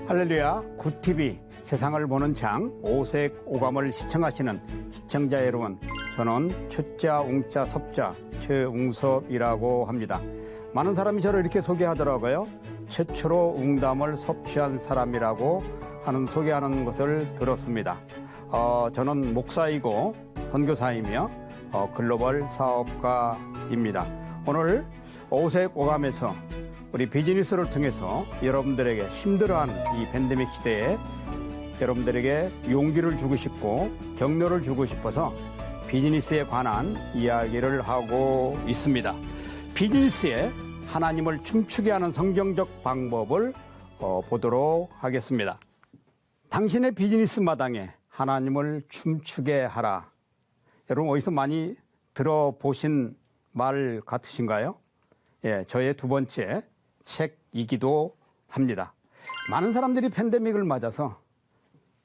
할렐루야, 굿TV 세상을 보는 장 오색 오감을 시청하시는 시청자 여러분, 저는 초자, 웅자, 섭자 최웅섭이라고 합니다. 많은 사람이 저를 이렇게 소개하더라고요. 최초로 웅담을 섭취한 사람이라고 소개하는 것을 들었습니다. 저는 목사이고 선교사이며 글로벌 사업가입니다. 오늘 오색 오감에서 우리 비즈니스를 통해서 여러분들에게 힘들어하는 이 팬데믹 시대에 여러분들에게 용기를 주고 싶고 격려를 주고 싶어서 비즈니스에 관한 이야기를 하고 있습니다. 비즈니스에 하나님을 춤추게 하는 성경적 방법을 보도록 하겠습니다. 당신의 비즈니스 마당에 하나님을 춤추게 하라. 여러분 어디서 많이 들어보신 말 같으신가요? 예, 저의 두 번째 책이기도 합니다. 많은 사람들이 팬데믹을 맞아서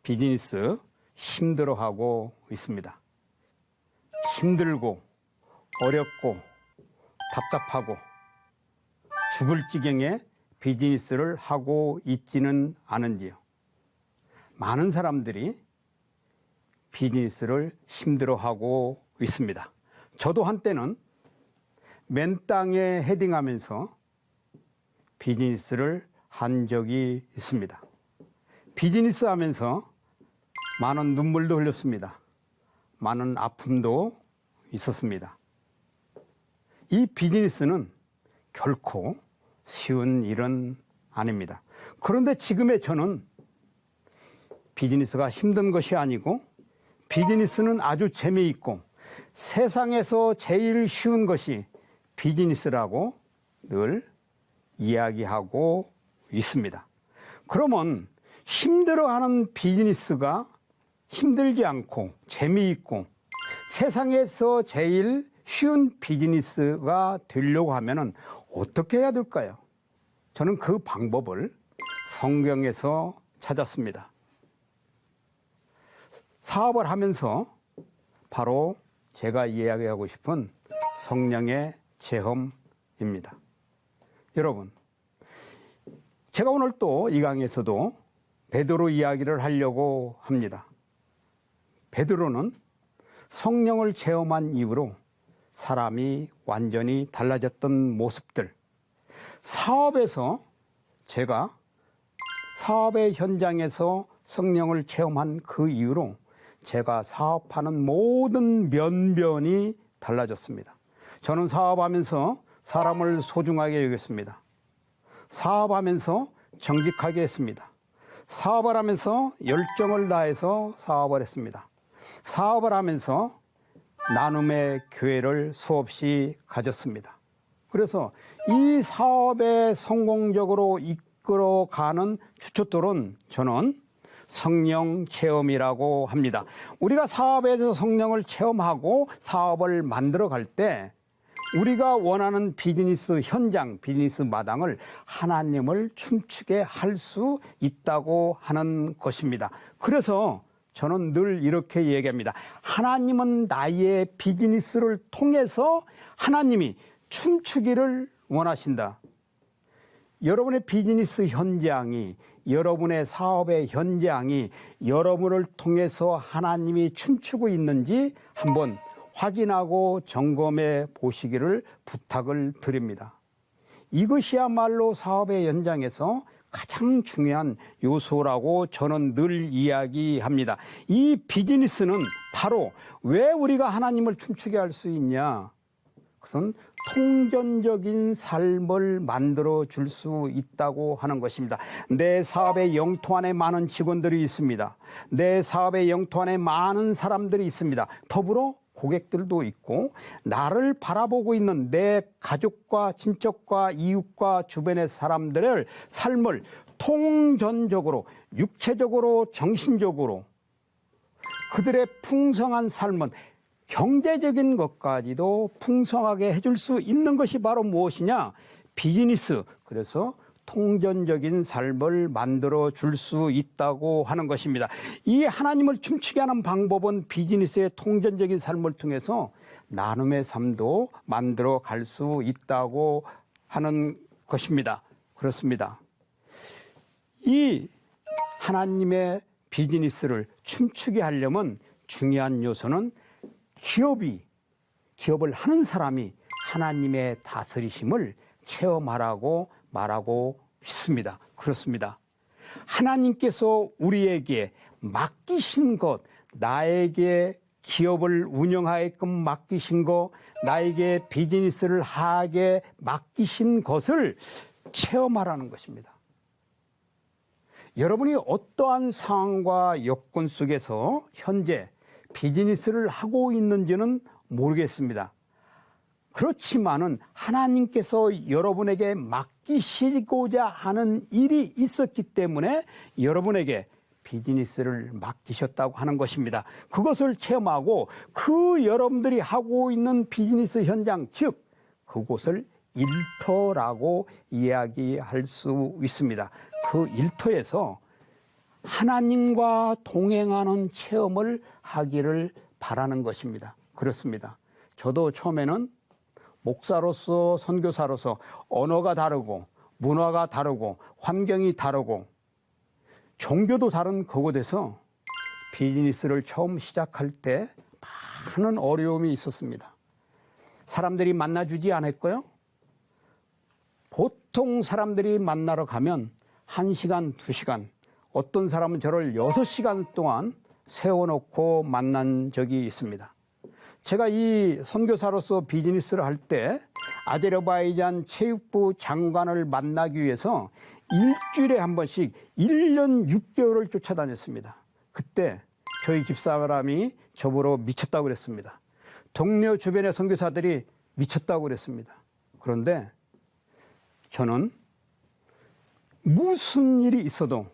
비즈니스 힘들어하고 있습니다. 힘들고 어렵고 답답하고 죽을 지경에 비즈니스를 하고 있지는 않은지요. 많은 사람들이 비즈니스를 힘들어하고 있습니다. 저도 한때는 맨 땅에 헤딩하면서 비즈니스를 한 적이 있습니다. 비즈니스 하면서 많은 눈물도 흘렸습니다. 많은 아픔도 있었습니다. 이 비즈니스는 결코 쉬운 일은 아닙니다. 그런데 지금의 저는 비즈니스가 힘든 것이 아니고 비즈니스는 아주 재미있고 세상에서 제일 쉬운 것이 비즈니스라고 늘 이야기하고 있습니다. 그러면 힘들어하는 비즈니스가 힘들지 않고 재미있고 세상에서 제일 쉬운 비즈니스가 되려고 하면 어떻게 해야 될까요? 저는 그 방법을 성경에서 찾았습니다. 사업을 하면서 바로 제가 이야기하고 싶은 성령의 체험입니다. 여러분, 제가 오늘 또 이 강에서도 베드로 이야기를 하려고 합니다. 베드로는 성령을 체험한 이후로 사람이 완전히 달라졌던 모습들, 제가 사업의 현장에서 성령을 체험한 그 이후로 제가 사업하는 모든 면면이 달라졌습니다. 저는 사업하면서 사람을 소중하게 여겼습니다. 사업하면서 정직하게 했습니다. 사업을 하면서 열정을 다해서 사업을 했습니다. 사업을 하면서 나눔의 교회를 수없이 가졌습니다. 그래서 이 사업에 성공적으로 이끌어가는 주춧돌은 저는 성령 체험이라고 합니다. 우리가 사업에서 성령을 체험하고 사업을 만들어 갈 때 우리가 원하는 비즈니스 현장, 비즈니스 마당을 하나님을 춤추게 할 수 있다고 하는 것입니다. 그래서 저는 늘 이렇게 얘기합니다. 하나님은 나의 비즈니스를 통해서 하나님이 춤추기를 원하신다. 여러분의 비즈니스 현장이, 여러분의 사업의 현장이 여러분을 통해서 하나님이 춤추고 있는지 한번 확인하고 점검해 보시기를 부탁을 드립니다. 이것이야말로 사업의 현장에서 가장 중요한 요소라고 저는 늘 이야기합니다. 이 비즈니스는 바로 왜 우리가 하나님을 춤추게 할 수 있냐? 그것은 통전적인 삶을 만들어 줄 수 있다고 하는 것입니다. 내 사업의 영토 안에 많은 직원들이 있습니다. 내 사업의 영토 안에 많은 사람들이 있습니다. 더불어 고객들도 있고 나를 바라보고 있는 내 가족과 친척과 이웃과 주변의 사람들의 삶을 통전적으로 육체적으로 정신적으로 그들의 풍성한 삶은 경제적인 것까지도 풍성하게 해줄 수 있는 것이 바로 무엇이냐? 비즈니스. 그래서 통전적인 삶을 만들어 줄 수 있다고 하는 것입니다. 이 하나님을 춤추게 하는 방법은 비즈니스의 통전적인 삶을 통해서 나눔의 삶도 만들어 갈 수 있다고 하는 것입니다. 그렇습니다. 이 하나님의 비즈니스를 춤추게 하려면 중요한 요소는 기업을 하는 사람이 하나님의 다스리심을 체험하라고 말하고 있습니다. 그렇습니다. 하나님께서 우리에게 맡기신 것, 나에게 기업을 운영하게끔 맡기신 것, 나에게 비즈니스를 하게 맡기신 것을 체험하라는 것입니다. 여러분이 어떠한 상황과 여건 속에서 현재 비즈니스를 하고 있는지는 모르겠습니다. 그렇지만은 하나님께서 여러분에게 맡기시고자 하는 일이 있었기 때문에 여러분에게 비즈니스를 맡기셨다고 하는 것입니다. 그것을 체험하고 그 여러분들이 하고 있는 비즈니스 현장, 즉 그곳을 일터라고 이야기할 수 있습니다. 그 일터에서 하나님과 동행하는 체험을 하기를 바라는 것입니다. 그렇습니다. 저도 처음에는 목사로서 선교사로서 언어가 다르고 문화가 다르고 환경이 다르고 종교도 다른 그곳에서 비즈니스를 처음 시작할 때 많은 어려움이 있었습니다. 사람들이 만나주지 않았고요. 보통 사람들이 만나러 가면 1시간, 2시간, 어떤 사람은 저를 6시간 동안 세워놓고 만난 적이 있습니다. 제가 이 선교사로서 비즈니스를 할 때 아제르바이잔 체육부 장관을 만나기 위해서 일주일에 한 번씩 1년 6개월을 쫓아다녔습니다. 그때 저희 집사람이 저보러 미쳤다고 그랬습니다. 동료 주변의 선교사들이 미쳤다고 그랬습니다. 그런데 저는 무슨 일이 있어도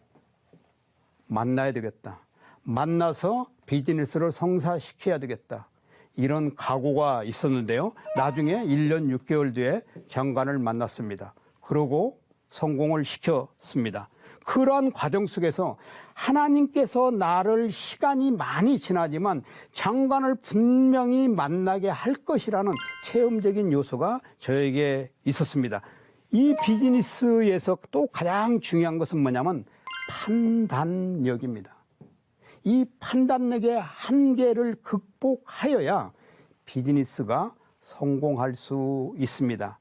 만나야 되겠다. 만나서 비즈니스를 성사시켜야 되겠다. 이런 각오가 있었는데요. 나중에 1년 6개월 뒤에 장관을 만났습니다. 그러고 성공을 시켰습니다. 그러한 과정 속에서 하나님께서 나를 시간이 많이 지나지만 장관을 분명히 만나게 할 것이라는 체험적인 요소가 저에게 있었습니다. 이 비즈니스에서 또 가장 중요한 것은 뭐냐면 판단력입니다. 이 판단력의 한계를 극복하여야 비즈니스가 성공할 수 있습니다.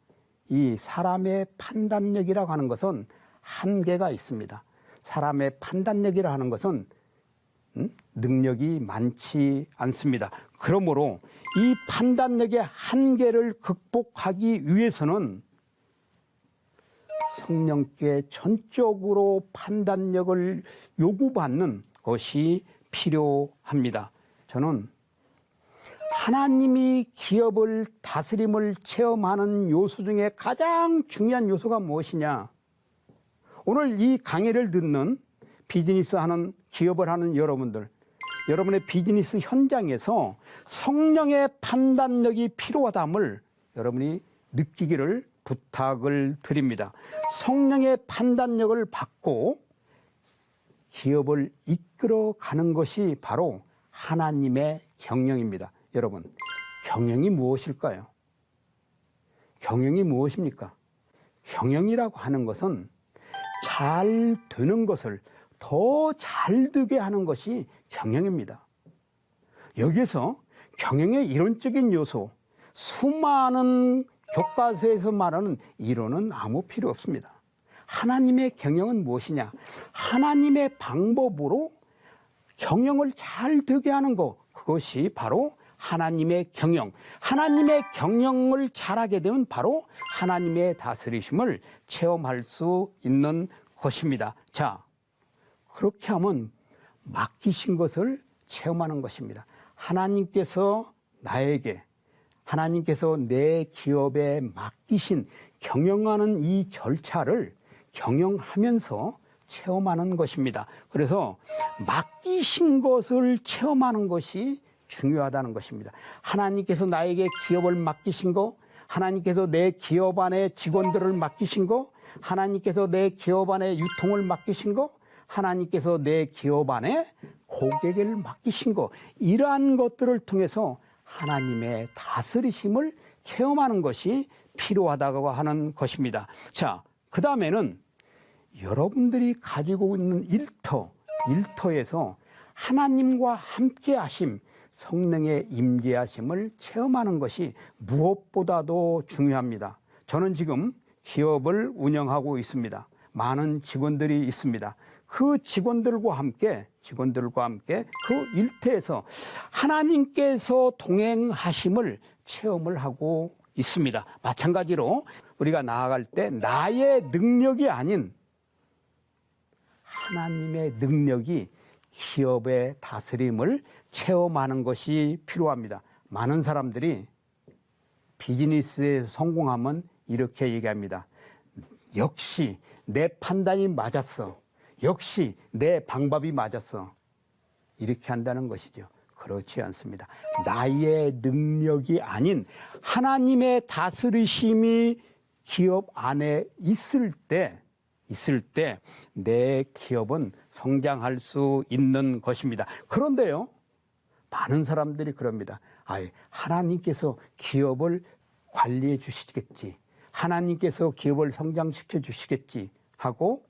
이 사람의 판단력이라고 하는 것은 한계가 있습니다. 사람의 판단력이라고 하는 것은 능력이 많지 않습니다. 그러므로 이 판단력의 한계를 극복하기 위해서는 성령께 전적으로 판단력을 요구받는 것이 필요합니다. 저는 하나님이 기업을 다스림을 체험하는 요소 중에 가장 중요한 요소가 무엇이냐? 오늘 이 강의를 듣는 비즈니스 하는 기업을 하는 여러분들, 여러분의 비즈니스 현장에서 성령의 판단력이 필요하다함을 여러분이 느끼기를 부탁을 드립니다. 성령의 판단력을 받고 기업을 이끌어가는 것이 바로 하나님의 경영입니다. 여러분, 경영이 무엇일까요? 경영이 무엇입니까? 경영이라고 하는 것은 잘 되는 것을 더 잘 되게 하는 것이 경영입니다. 여기에서 경영의 이론적인 요소, 수많은 교과서에서 말하는 이론은 아무 필요 없습니다. 하나님의 경영은 무엇이냐? 하나님의 방법으로 경영을 잘 되게 하는 것, 그것이 바로 하나님의 경영. 하나님의 경영을 잘하게 되면 바로 하나님의 다스리심을 체험할 수 있는 것입니다. 자, 그렇게 하면 맡기신 것을 체험하는 것입니다. 하나님께서 나에게, 하나님께서 내 기업에 맡기신 경영하는 이 절차를 경영하면서 체험하는 것입니다. 그래서 맡기신 것을 체험하는 것이 중요하다는 것입니다. 하나님께서 나에게 기업을 맡기신 거, 하나님께서 내 기업 안에 직원들을 맡기신 거, 하나님께서 내 기업 안에 유통을 맡기신 거, 하나님께서 내 기업 안에 고객을 맡기신 거, 이러한 것들을 통해서 하나님의 다스리심을 체험하는 것이 필요하다고 하는 것입니다. 자, 그 다음에는 여러분들이 가지고 있는 일터, 일터에서 하나님과 함께 하심, 성령의 임재하심을 체험하는 것이 무엇보다도 중요합니다. 저는 지금 기업을 운영하고 있습니다. 많은 직원들이 있습니다. 그 직원들과 함께 그 일터에서 하나님께서 동행하심을 체험을 하고 있습니다. 마찬가지로 우리가 나아갈 때 나의 능력이 아닌 하나님의 능력이 기업의 다스림을 체험하는 것이 필요합니다. 많은 사람들이 비즈니스에 성공하면 이렇게 얘기합니다. 역시 내 판단이 맞았어. 역시 내 방법이 맞았어. 이렇게 한다는 것이죠. 그렇지 않습니다. 나의 능력이 아닌 하나님의 다스리심이 기업 안에 있을 때 내 기업은 성장할 수 있는 것입니다. 그런데요, 많은 사람들이 그럽니다. 하나님께서 기업을 관리해 주시겠지. 하나님께서 기업을 성장시켜 주시겠지 하고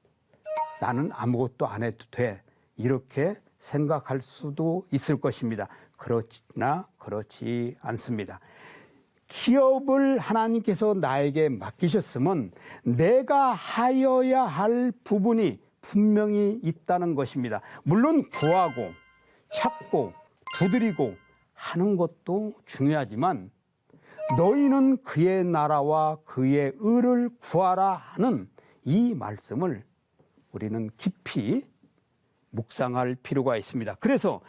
나는 아무것도 안 해도 돼. 이렇게 생각할 수도 있을 것입니다. 그렇나 그렇지 않습니다. 기업을 하나님께서 나에게 맡기셨으면 내가 하여야 할 부분이 분명히 있다는 것입니다. 물론 구하고 찾고 두드리고 하는 것도 중요하지만 너희는 그의 나라와 그의 의를 구하라 하는 이 말씀을 우리는 깊이 묵상할 필요가 있습니다. 그래서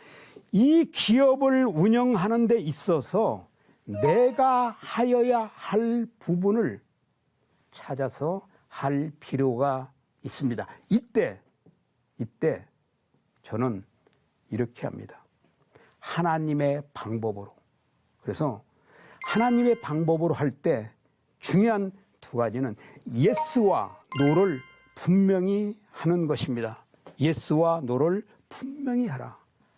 이 기업을 운영하는 데 있어서 내가 하여야 할 부분을 찾아서 할 필요가 있습니다. 이때 저는 이렇게 합니다. 하나님의 방법으로. 그래서 하나님의 방법으로 할 때 중요한 두 가지는 예스와 노를 분명히 하는 것입니다. 예스와 노를 분명히 하라.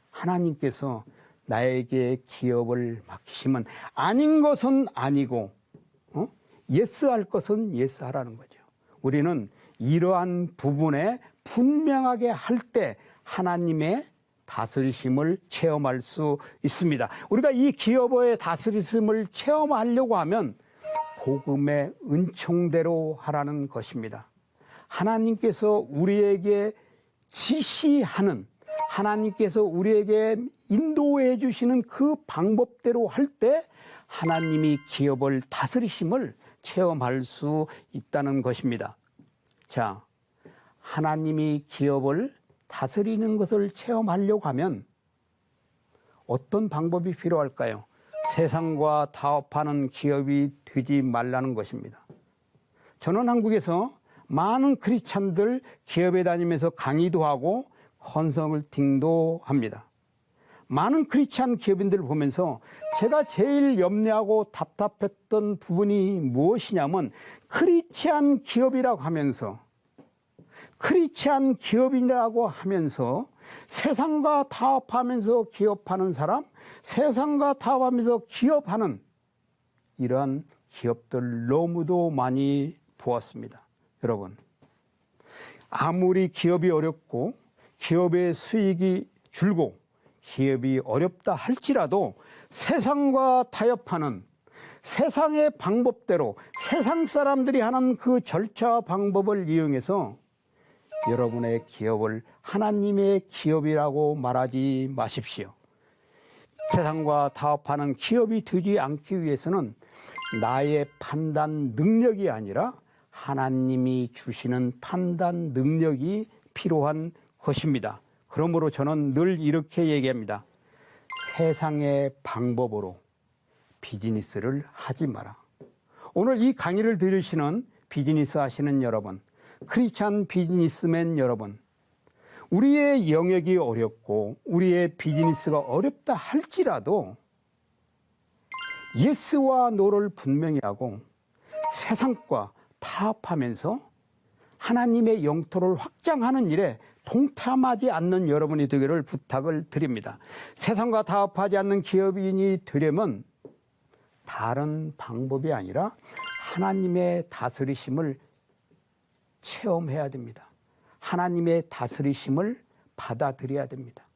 하나님께서 나에게 기업을 맡기시면 아닌 것은 아니고 예스 할 것은 예스 하라는 거죠. 우리는 이러한 부분에 분명하게 할 때 하나님의 다스리심을 체험할 수 있습니다. 우리가 이 기업의 다스리심을 체험하려고 하면 복음의 은총대로 하라는 것입니다. 하나님께서 우리에게 지시하는, 하나님께서 우리에게 인도해 주시는 그 방법대로 할 때 하나님이 기업을 다스리심을 체험할 수 있다는 것입니다. 자, 하나님이 기업을 다스리는 것을 체험하려고 하면 어떤 방법이 필요할까요? 세상과 타협하는 기업이 되지 말라는 것입니다. 저는 한국에서 많은 크리스찬들 기업에 다니면서 강의도 하고 컨설팅도 합니다. 많은 크리스찬 기업인들을 보면서 제가 제일 염려하고 답답했던 부분이 무엇이냐면 크리스찬 기업이라고 하면서 세상과 타협하면서 기업하는 사람, 세상과 타협하면서 기업하는 이러한 기업들 너무도 많이 보았습니다. 여러분, 아무리 기업이 어렵고 기업의 수익이 줄고 기업이 어렵다 할지라도 세상과 타협하는 세상의 방법대로 세상 사람들이 하는 그 절차와 방법을 이용해서 여러분의 기업을 하나님의 기업이라고 말하지 마십시오. 세상과 타협하는 기업이 되지 않기 위해서는 나의 판단 능력이 아니라 하나님이 주시는 판단 능력이 필요한 것입니다. 그러므로 저는 늘 이렇게 얘기합니다. 세상의 방법으로 비즈니스를 하지 마라. 오늘 이 강의를 들으시는 비즈니스 하시는 여러분, 크리스찬 비즈니스맨 여러분, 우리의 영역이 어렵고 우리의 비즈니스가 어렵다 할지라도 예스와 노를 분명히 하고 세상과 타협하면서 하나님의 영토를 확장하는 일에 동참하지 않는 여러분이 되기를 부탁을 드립니다. 세상과 타협하지 않는 기업인이 되려면 다른 방법이 아니라 하나님의 다스리심을 체험해야 됩니다. 하나님의 다스리심을 받아들여야 됩니다.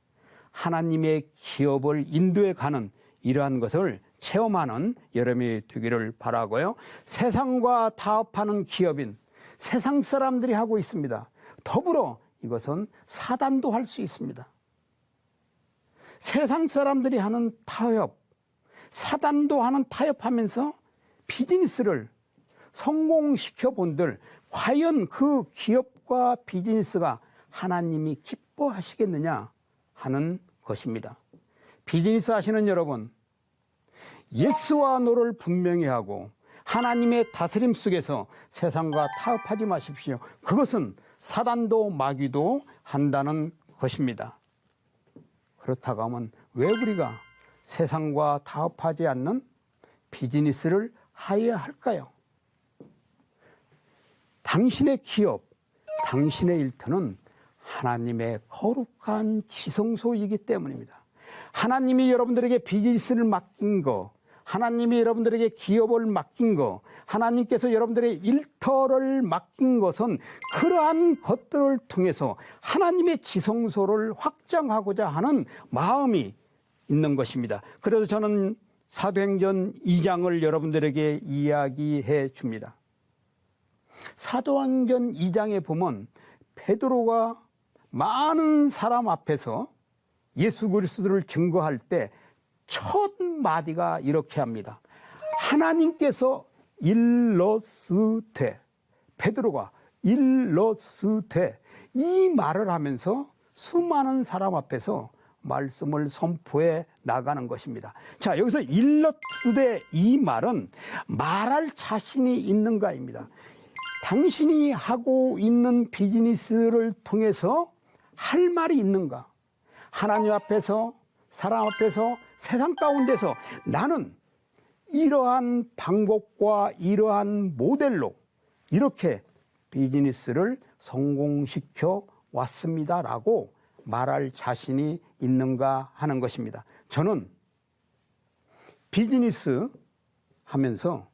하나님의 기업을 인도해 가는 이러한 것을 체험하는 여러분이 되기를 바라고요. 세상과 타협하는 기업인 세상 사람들이 하고 있습니다. 더불어 이것은 사단도 할 수 있습니다. 세상 사람들이 하는 타협, 사단도 하는 타협하면서 비즈니스를 성공시켜 본들 과연 그 기업과 비즈니스가 하나님이 기뻐하시겠느냐 하는 것입니다. 비즈니스 하시는 여러분, 예스와 노를 분명히 하고 하나님의 다스림 속에서 세상과 타협하지 마십시오. 그것은 사단도 마귀도 한다는 것입니다. 그렇다고 하면 왜 우리가 세상과 타협하지 않는 비즈니스를 하여야 할까요? 당신의 기업, 당신의 일터는 하나님의 거룩한 지성소이기 때문입니다. 하나님이 여러분들에게 비즈니스를 맡긴 거, 하나님이 여러분들에게 기업을 맡긴 거, 하나님께서 여러분들의 일터를 맡긴 것은 그러한 것들을 통해서 하나님의 지성소를 확장하고자 하는 마음이 있는 것입니다. 그래서 저는 사도행전 2장을 여러분들에게 이야기해 줍니다. 사도행전 2장에 보면 베드로가 많은 사람 앞에서 예수 그리스도를 증거할 때 첫 마디가 이렇게 합니다. 하나님께서 일러스되, 베드로가 일러스되 이 말을 하면서 수많은 사람 앞에서 말씀을 선포해 나가는 것입니다. 자, 여기서 일러스되 이 말은 말할 자신이 있는가입니다. 당신이 하고 있는 비즈니스를 통해서 할 말이 있는가? 하나님 앞에서, 사람 앞에서, 세상 가운데서 나는 이러한 방법과 이러한 모델로 이렇게 비즈니스를 성공시켜 왔습니다라고 말할 자신이 있는가 하는 것입니다. 저는 비즈니스 하면서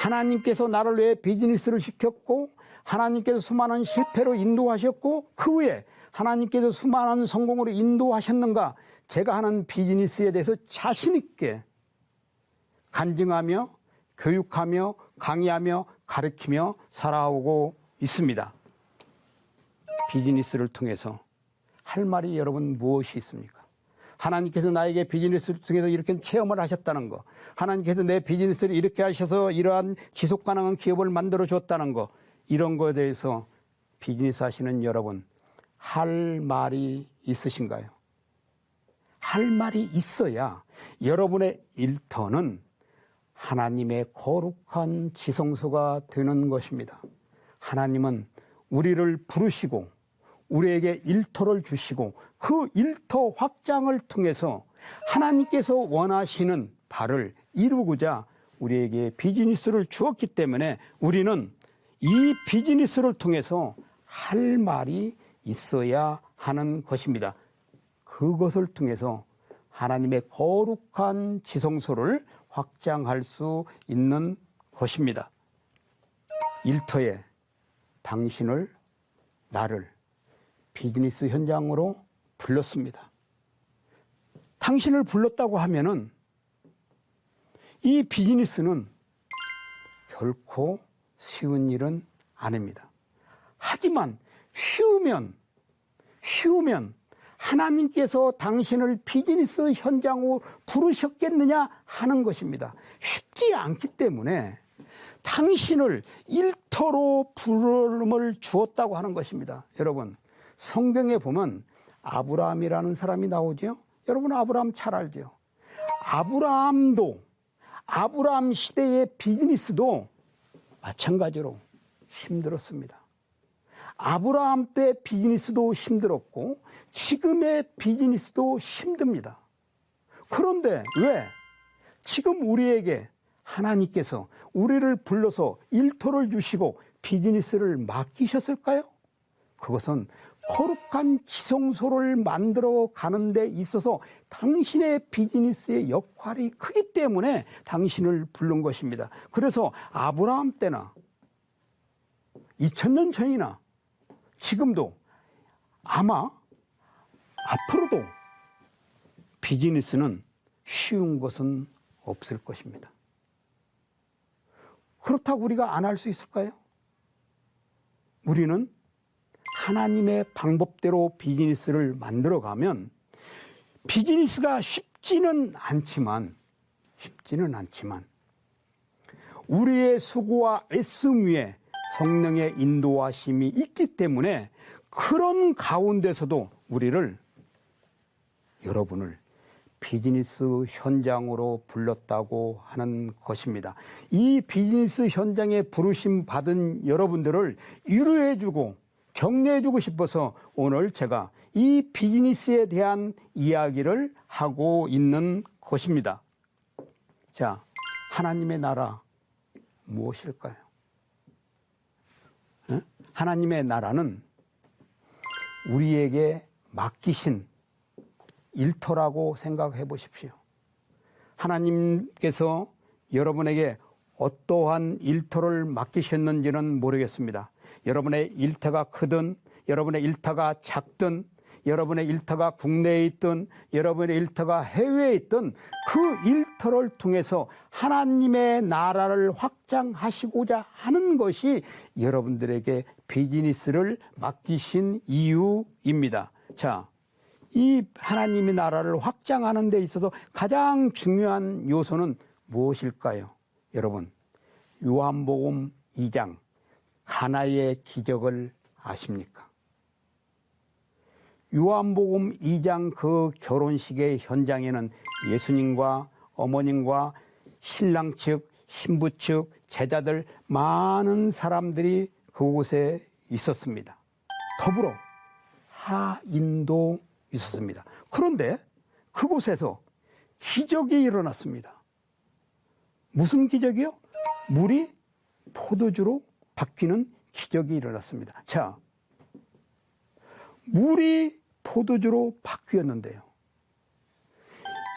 하나님께서 나를 왜 비즈니스를 시켰고 하나님께서 수많은 실패로 인도하셨고 그 후에 하나님께서 수많은 성공으로 인도하셨는가 제가 하는 비즈니스에 대해서 자신 있게 간증하며 교육하며 강의하며 가르치며 살아오고 있습니다. 비즈니스를 통해서 할 말이 여러분 무엇이 있습니까? 하나님께서 나에게 비즈니스를 통해서 이렇게 체험을 하셨다는 거, 하나님께서 내 비즈니스를 이렇게 하셔서 이러한 지속 가능한 기업을 만들어 줬다는 거, 이런 거에 대해서 비즈니스 하시는 여러분 할 말이 있으신가요? 할 말이 있어야 여러분의 일터는 하나님의 거룩한 지성소가 되는 것입니다. 하나님은 우리를 부르시고 우리에게 일터를 주시고 그 일터 확장을 통해서 하나님께서 원하시는 바를 이루고자 우리에게 비즈니스를 주었기 때문에 우리는 이 비즈니스를 통해서 할 말이 있어야 하는 것입니다. 그것을 통해서 하나님의 거룩한 지성소를 확장할 수 있는 것입니다. 일터에 당신을, 나를 비즈니스 현장으로 불렀습니다. 당신을 불렀다고 하면은 이 비즈니스는 결코 쉬운 일은 아닙니다. 하지만 쉬우면 하나님께서 당신을 비즈니스 현장으로 부르셨겠느냐 하는 것입니다. 쉽지 않기 때문에 당신을 일터로 부름을 주었다고 하는 것입니다. 여러분, 성경에 보면 아브라함이라는 사람이 나오죠. 여러분 아브라함 잘 알죠. 아브라함 시대의 비즈니스도 마찬가지로 힘들었습니다. 아브라함 때 비즈니스도 힘들었고 지금의 비즈니스도 힘듭니다. 그런데 왜 지금 우리에게 하나님께서 우리를 불러서 일터를 주시고 비즈니스를 맡기셨을까요? 그것은 거룩한 지성소를 만들어 가는 데 있어서 당신의 비즈니스의 역할이 크기 때문에 당신을 부른 것입니다. 그래서 아브라함 때나 2000년 전이나 지금도 아마 앞으로도 비즈니스는 쉬운 것은 없을 것입니다. 그렇다고 우리가 안 할 수 있을까요? 우리는 하나님의 방법대로 비즈니스를 만들어가면 비즈니스가 쉽지는 않지만 우리의 수고와 애씀 위에 성령의 인도하심이 있기 때문에 그런 가운데서도 여러분을 비즈니스 현장으로 불렀다고 하는 것입니다. 이 비즈니스 현장에 부르심 받은 여러분들을 위로해주고 격려해주고 싶어서 오늘 제가 이 비즈니스에 대한 이야기를 하고 있는 것입니다. 자, 하나님의 나라 무엇일까요? 하나님의 나라는 우리에게 맡기신 일터라고 생각해 보십시오. 하나님께서 여러분에게 어떠한 일터를 맡기셨는지는 모르겠습니다. 여러분의 일터가 크든 여러분의 일터가 작든 여러분의 일터가 국내에 있든 여러분의 일터가 해외에 있든 그 일터를 통해서 하나님의 나라를 확장하시고자 하는 것이 여러분들에게 비즈니스를 맡기신 이유입니다. 자, 이 하나님의 나라를 확장하는 데 있어서 가장 중요한 요소는 무엇일까요? 여러분, 요한복음 2장 가나의 기적을 아십니까? 요한복음 2장 그 결혼식의 현장에는 예수님과 어머님과 신랑 측, 신부 측, 제자들 많은 사람들이 그곳에 있었습니다. 더불어 하인도 있었습니다. 그런데 그곳에서 기적이 일어났습니다. 무슨 기적이요? 물이 포도주로 바뀌는 기적이 일어났습니다. 자, 물이 포도주로 바뀌었는데요.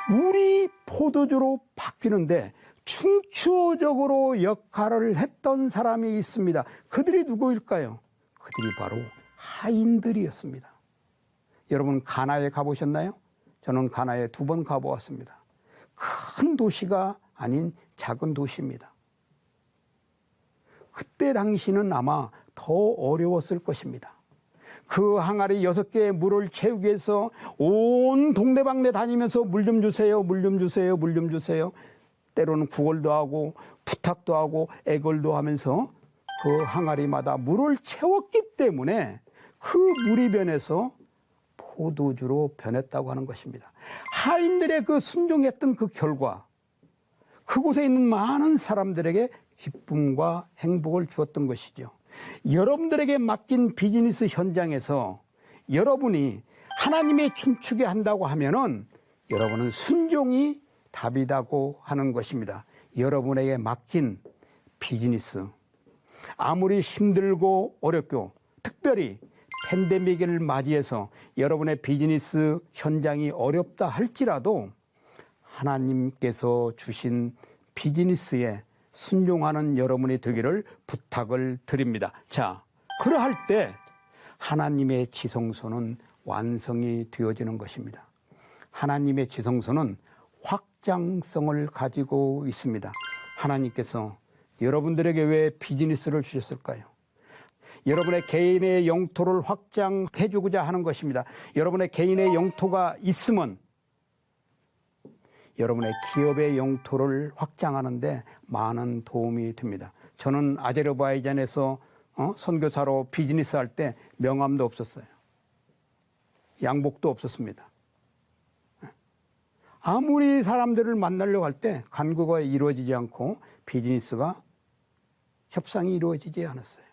물이 포도주로 바뀌는데 중추적으로 역할을 했던 사람이 있습니다. 그들이 누구일까요? 그들이 바로 하인들이었습니다. 여러분 가나에 가보셨나요? 저는 가나에 2번 가보았습니다. 큰 도시가 아닌 작은 도시입니다. 그때 당시는 아마 더 어려웠을 것입니다. 그 항아리 6개의 물을 채우기 위해서 온 동네방네 다니면서 물 좀 주세요, 물 좀 주세요, 물 좀 주세요. 때로는 구걸도 하고 부탁도 하고 애걸도 하면서 그 항아리마다 물을 채웠기 때문에 그 물이 변해서 포도주로 변했다고 하는 것입니다. 하인들의 그 순종했던 그 결과 그곳에 있는 많은 사람들에게 기쁨과 행복을 주었던 것이죠. 여러분들에게 맡긴 비즈니스 현장에서 여러분이 하나님의 춤추게 한다고 하면은 여러분은 순종이 답이라고 하는 것입니다. 여러분에게 맡긴 비즈니스 아무리 힘들고 어렵고 특별히 팬데믹을 맞이해서 여러분의 비즈니스 현장이 어렵다 할지라도 하나님께서 주신 비즈니스에 순종하는 여러분이 되기를 부탁을 드립니다. 자, 그러할 때 하나님의 지성소는 완성이 되어지는 것입니다. 하나님의 지성소는 확장성을 가지고 있습니다. 하나님께서 여러분들에게 왜 비즈니스를 주셨을까요? 여러분의 개인의 영토를 확장해 주고자 하는 것입니다. 여러분의 개인의 영토가 있으면 여러분의 기업의 영토를 확장하는 데 많은 도움이 됩니다. 저는 아제르바이잔에서 선교사로 비즈니스 할 때 명함도 없었어요. 양복도 없었습니다. 아무리 사람들을 만나려고 할 때 간구가 이루어지지 않고 비즈니스가 협상이 이루어지지 않았어요.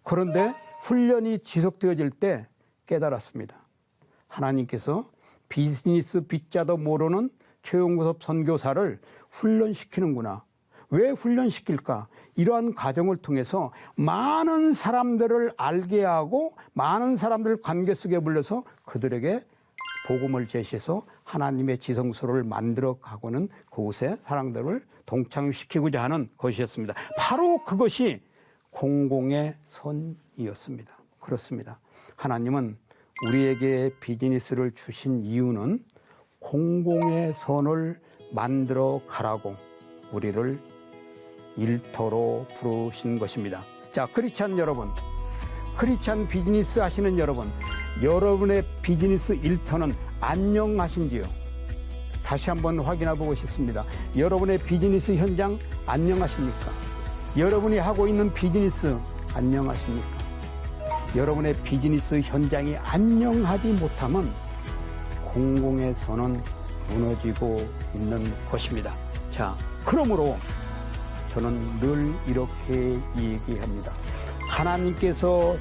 그런데 훈련이 지속되어질 때 깨달았습니다. 하나님께서 비즈니스 빗자도 모르는 최용구섭 선교사를 훈련시키는구나. 왜 훈련시킬까? 이러한 과정을 통해서 많은 사람들을 알게 하고 많은 사람들을 관계 속에 불러서 그들에게 복음을 제시해서 하나님의 지성소를 만들어 가고는 그곳에 사람들을 동참시키고자 하는 것이었습니다. 바로 그것이 공공의 선이었습니다. 그렇습니다. 하나님은 우리에게 비즈니스를 주신 이유는 공공의 선을 만들어 가라고 우리를 일터로 부르신 것입니다. 자, 크리스찬 여러분, 크리스찬 비즈니스 하시는 여러분, 여러분의 비즈니스 일터는 안녕하신지요? 다시 한번 확인해 보고 싶습니다. 여러분의 비즈니스 현장 안녕하십니까? 여러분이 하고 있는 비즈니스 안녕하십니까? 여러분의 비즈니스 현장이 안녕하지 못하면 공공의 선은 무너지고 있는 것입니다. 자, 그러므로 저는 늘 이렇게 얘기합니다. 하나님께서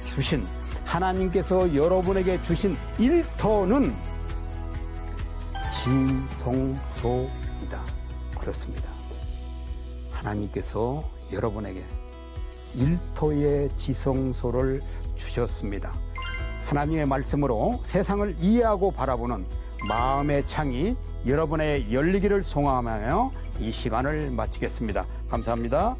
여러분에게 주신 일터는 지성소이다. 그렇습니다. 하나님께서 여러분에게 일터의 지성소를 주셨습니다. 하나님의 말씀으로 세상을 이해하고 바라보는 마음의 창이 여러분의 열리기를 소망하며 이 시간을 마치겠습니다. 감사합니다.